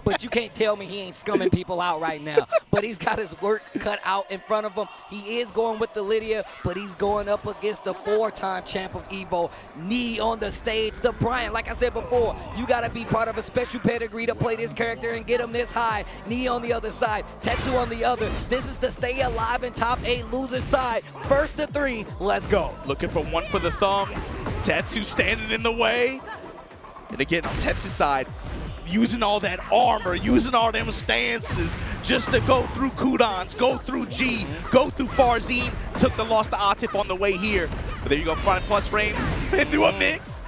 but you can't tell me he ain't scumming people out right now. But he's got his work cut out in front of him. He is going with the Lydia, but he's going up against the 4-time champ of Evo. Knee on the stage to Brian. Like I said before, you got to be part of a special pedigree to play this character and get him this high. Knee on the other side, Tetsu on the other. This is to stay alive in top 8 loser side. First to 3, let's go. Looking for one for the thumb. Tetsu standing in the way. And again, on Tetsu's side, using all that armor, using all them stances just to go through cooldowns, go through G, go through Farzine. Took the loss to Atif on the way here. But there you go, front plus frames into a mix.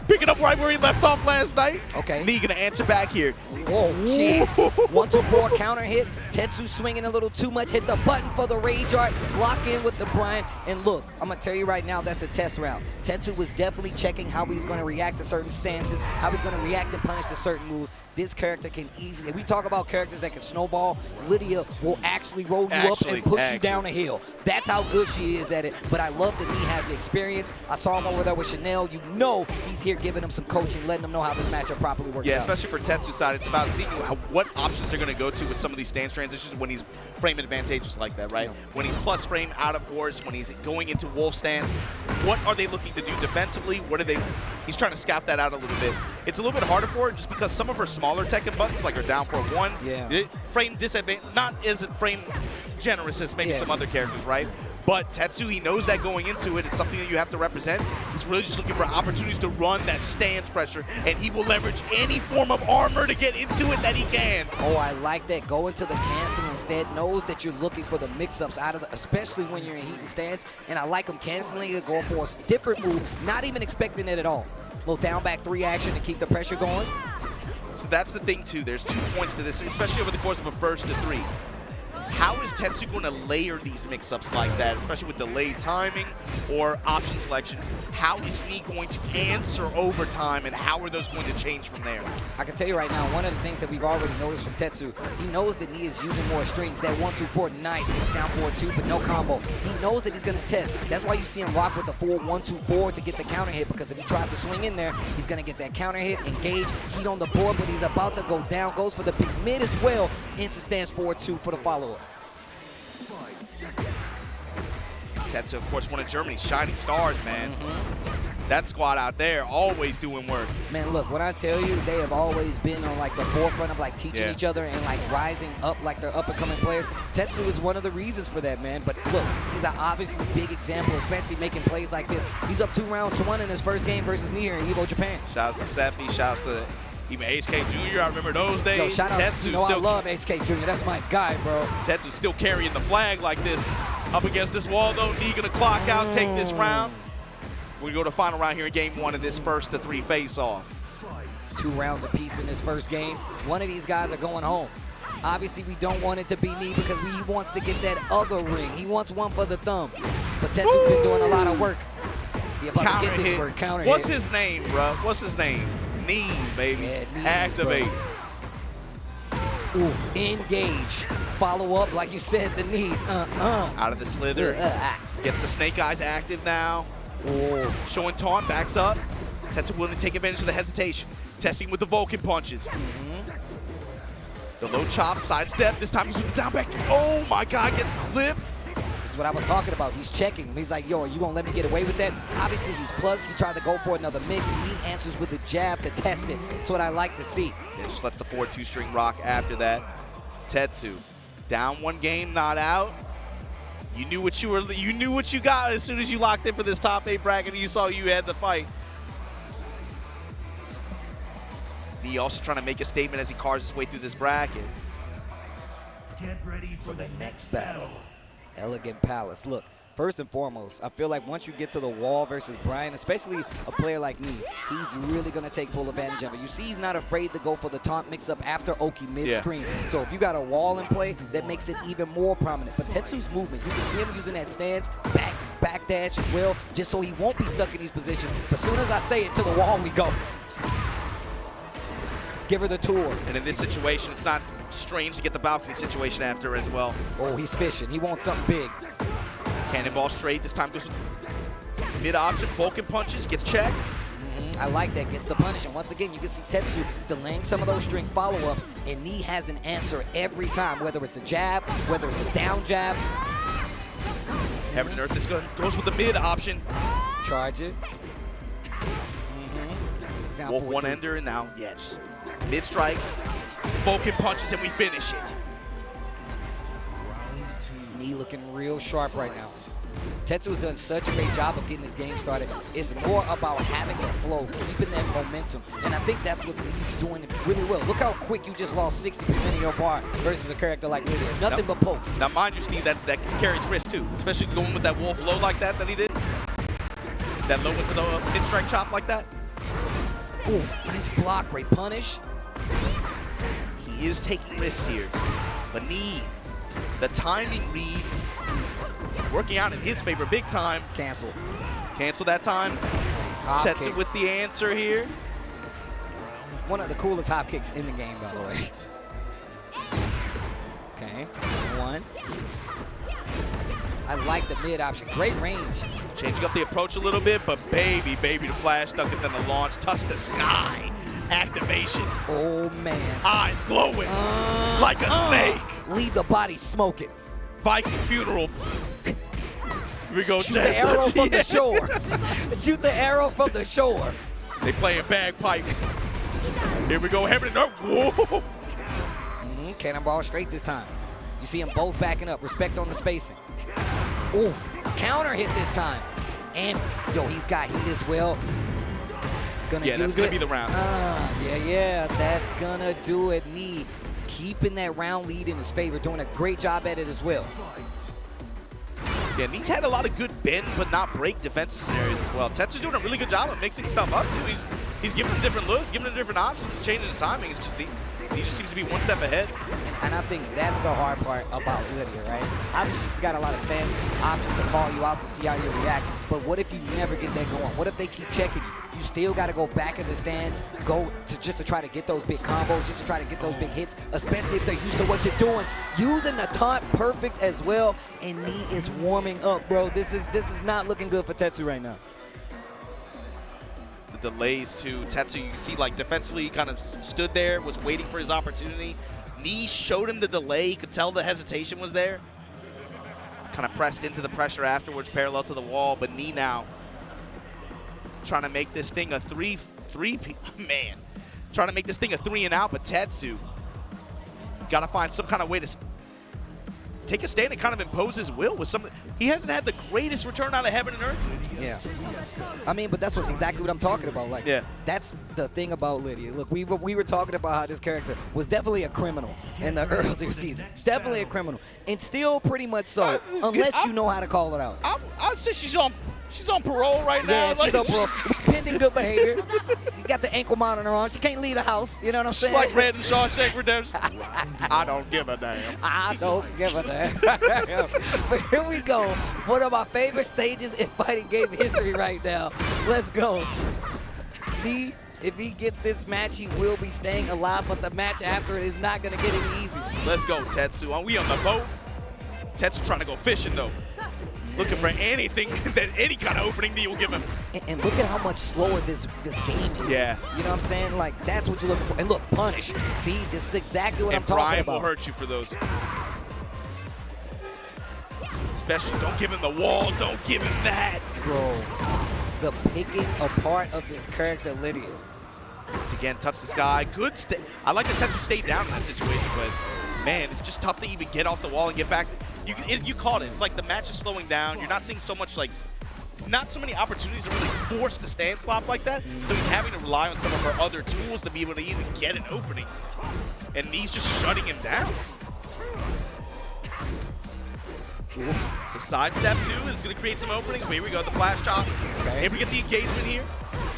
Picking up right where he left off last night. Okay. Knee gonna answer back here. Whoa, jeez. 1-2-4 counter hit. Tetsu swinging a little too much. Hit the button for the rage art. Lock in with the Brian. And look, I'm going to tell you right now, that's a test round. Tetsu was definitely checking how he's going to react to certain stances, how he's going to react and punish to certain moves. This character can easily, if we talk about characters that can snowball, Lydia will actually roll you up and push you down a hill. That's how good she is at it. But I love that he has the experience. I saw him over there with Chanel. You know he's here giving him some coaching, letting him know how this matchup properly works out. Yeah, especially for Tetsu's side, it's about seeing what options they're going to go to with some of these stance transitions when he's frame advantageous like that, right? When he's plus frame out of course, when he's going into wolf stance, what are they looking to do defensively? What are they? He's trying to scout that out a little bit. It's a little bit harder for her just because some of her smaller Tekken buttons, like her down for 1, frame disadvantage, not as frame generous as maybe some other characters, right? But Tetsu, he knows that going into it. It's something that you have to represent. He's really just looking for opportunities to run that stance pressure, and he will leverage any form of armor to get into it that he can. Oh, I like that. Go into the cancel instead. Knows that you're looking for the mix-ups out of the, especially when you're in heat and stance. And I like him canceling it, going for a different move, not even expecting it at all. Little down back 3 action to keep the pressure going. So that's the thing too. There's 2 points to this, especially over the course of a first to 3. How is Tetsu going to layer these mix-ups like that, especially with delayed timing or option selection? How is Knee going to answer over time, and how are those going to change from there? I can tell you right now, one of the things that we've already noticed from Tetsu, he knows that Knee is using more strings. That 1-2-4, nice. It's down 4-2, but no combo. He knows that he's going to test. That's why you see him rock with the full 1-2-4 to get the counter hit, because if he tries to swing in there, he's going to get that counter hit, engage, heat on the board, but he's about to go down, goes for the big mid as well, into stance 4-2 for the follow-up. Tetsu, of course, one of Germany's shining stars, man. That squad out there always doing work. Man, look, when I tell you, they have always been on like the forefront of like teaching each other and like rising up like they're up-and-coming players. Tetsu is one of the reasons for that, man. But look, he's an obviously big example, especially making plays like this. He's up 2-1 in his first game versus Knee here in Evo, Japan. Shouts to Seppi, shouts to even HK Jr. I remember those days. Yo, shout out, Tetsu you know, still, I love HK Jr. That's my guy, bro. Tetsu's still carrying the flag like this. Up against this wall, though. Knee gonna clock out, take this round. We're gonna go to final round here in game 1 of this first to 3 face-off. 2 rounds apiece in this first game. One of these guys are going home. Obviously, we don't want it to be Knee because he wants to get that other ring. He wants one for the thumb. But Tetsu's been doing a lot of work. He about Counter to get this hit. word, counter What's hit. his name, bro? What's his name? Knees, baby. Yeah, knees, activate. Oof, engage. Follow up, like you said, the knees. Out of the slither. Gets the snake eyes active now. Showing taunt, backs up. Tetsu willing to take advantage of the hesitation. Testing with the Vulcan punches. The low chop, sidestep. This time he's with the down back. Oh my God, gets clipped. This is what I was talking about. He's checking him. He's like, yo, are you going to let me get away with that? Obviously, he's plus. He tried to go for another mix. He answers with the jab to test it. That's what I like to see. Yeah, just lets the 4-2 string rock after that. Tetsu, down 1 game, not out. You knew what you got as soon as you locked in for this top 8 bracket and you saw you had the fight. Knee also trying to make a statement as he carves his way through this bracket. Get ready for the next battle. Elegant Palace. Look, first and foremost, I feel like once you get to the wall versus Brian, especially a player like me, he's really going to take full advantage of it. You see he's not afraid to go for the taunt mix-up after Oki mid-screen. So if you got a wall in play, that makes it even more prominent. But Tetsu's movement, you can see him using that stance, back dash as well, just so he won't be stuck in these positions. But as soon as I say it, to the wall we go. Give her the tour. And in this situation, it's not strange to get the balcony situation after as well. Oh, he's fishing. He wants something big. Cannonball straight. This time goes with mid option. Vulcan punches. Gets checked. I like that. Gets the punish. And once again, you can see Tetsu delaying some of those string follow-ups, and Knee has an answer every time, whether it's a jab, whether it's a down jab. Heaven and Earth is goes with the mid option. Charge it. Down Wolf 4-3. one-ender, and now, yeah, just mid strikes, Vulcan punches, and we finish it. Knee looking real sharp right now. Tetsu has done such a great job of getting this game started. It's more about having the flow, keeping that momentum. And I think that's what's Knee's doing really well. Look how quick you just lost 60% of your bar versus a character like Lydia. Nothing but pokes. Now, mind you, Steve, that carries risk too, especially going with that Wolf low like that he did. That low into the mid-strike chop like that. Ooh, nice block, great punish. He is taking risks here. But Knee, the timing reads working out in his favor big time. Cancel. Cancel that time. Hop Tetsu kick. with the answer here. One of the coolest hop kicks in the game, by the way. Okay, one. I like the mid option. Great range. Changing up the approach a little bit, but baby, the flash stuck it in the launch. Touch the sky. Activation. Oh, man. Eyes glowing like a snake. Leave the body smoking. Viking funeral. Here we go. Shoot the arrow from the shore. Shoot the arrow from the shore. They playing bagpipe. Here we go. Heaven and Earth. Whoa. Cannonball straight this time. You see them both backing up. Respect on the spacing. Oof. Counter hit this time. And, yo, he's got heat as well. Yeah, that's going to be the round. Yeah, that's going to do it. Knee keeping that round lead in his favor, doing a great job at it as well. Yeah, Knee's had a lot of good bend but not break defensive scenarios as well. Tetsu's doing a really good job of mixing stuff up too. He's giving him different looks, giving him different options, changing his timing. It's just he just seems to be one step ahead. And I think that's the hard part about Lydia, right? Obviously, she's got a lot of stance options to call you out to see how you react. But what if you never get that going? What if they keep checking you? You still got to go back in the stands, just to try to get those big combos, just to try to get those big hits, especially if they're used to what you're doing. Using the taunt perfect as well, and Knee is warming up, bro. This is not looking good for Tetsu right now. The delays to Tetsu, you can see like defensively he kind of stood there, was waiting for his opportunity. Knee showed him the delay, you could tell the hesitation was there. Kind of pressed into the pressure afterwards, parallel to the wall, but Knee now trying to make this thing a three man. Trying to make this thing a 3 and out, but Tetsu got to find some kind of way to take a stand and kind of impose his will with some. He hasn't had the greatest return out of Heaven and Earth. Yeah. I mean, but that's exactly what I'm talking about. Like, yeah. That's the thing about Lydia. Look, we were talking about how this character was definitely a criminal in the earlier seasons. Definitely a criminal. And still pretty much so, unless you know how to call it out. I'd say she's on parole right now. Yeah, she's on parole. Pending good behavior. You got the ankle monitor on. She can't leave the house. You know what I'm saying? Like Red and Shawshank Redemption. I don't give a damn. I don't give a damn. But here we go. One of my favorite stages in fighting game history right now. Let's go. Knee, if he gets this match, he will be staying alive, but the match after it is not going to get any easier. Let's go, Tetsu. Are we on the boat? Tetsu trying to go fishing, though. Looking for anything, any kind of opening that you'll give him. And look at how much slower this game is. Yeah. You know what I'm saying? Like, that's what you're looking for. And look, punish. See, this is exactly what I'm talking Brian about. will hurt you for those. Especially, don't give him the wall. Don't give him that. Bro, the picking apart of this character, Lydia. Once again, touch the sky. Good. I like that Tetsu stayed down in that situation, but man, it's just tough to even get off the wall and get back to. You called it. It's like the match is slowing down. You're not seeing so much, like, not so many opportunities to really force the stand slop like that. So he's having to rely on some of her other tools to be able to even get an opening. And he's just shutting him down. The sidestep too is going to create some openings. But here we go, the flash chop. Okay. Here we get the engagement here.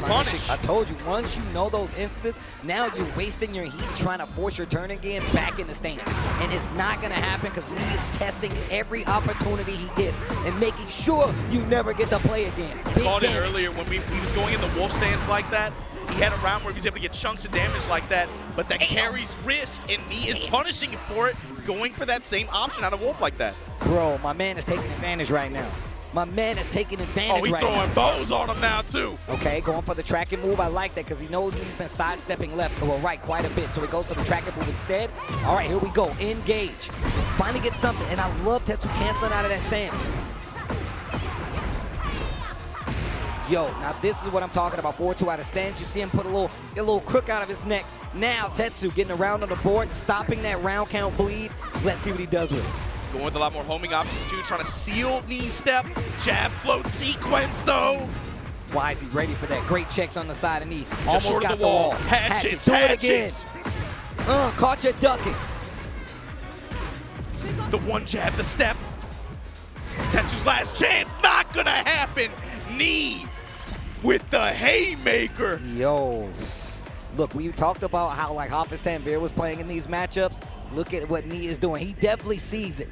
Punish. I told you, once you know those instances, now you're wasting your heat trying to force your turn again back in the stance. And it's not going to happen because Lee is testing every opportunity he gets and making sure you never get to play again. I called it earlier when he was going in the wolf stance like that. He had a round where he was able to get chunks of damage like that, but that carries risk, and Knee is punishing him for it, going for that same option out of wolf like that. Bro, my man is taking advantage right now. My man is taking advantage he's right now. throwing bows on him now, too. Okay, going for the tracking move. I like that because he knows he's been sidestepping left or right quite a bit. So he goes for the tracking move instead. All right, here we go. Engage. Finally get something. And I love Tetsu canceling out of that stance. Yo, now this is what I'm talking about. 4-2 out of stance. You see him put a little crook out of his neck. Now Tetsu getting around on the board, stopping that round count bleed. Let's see what he does with it. Going with a lot more homing options, too. Trying to seal knee step. Jab float sequence, though. Why is he ready for that? Great checks on the side of knee. Just Almost short of got the wall. Hatchet. Do it again. Caught you ducking. The one jab, the step. Tetsu's last chance. Not going to happen. Knee with the haymaker. Yo. Look, we talked about how like Hafiz Tanvir was playing in these matchups. Look at what Knee is doing. He definitely sees it.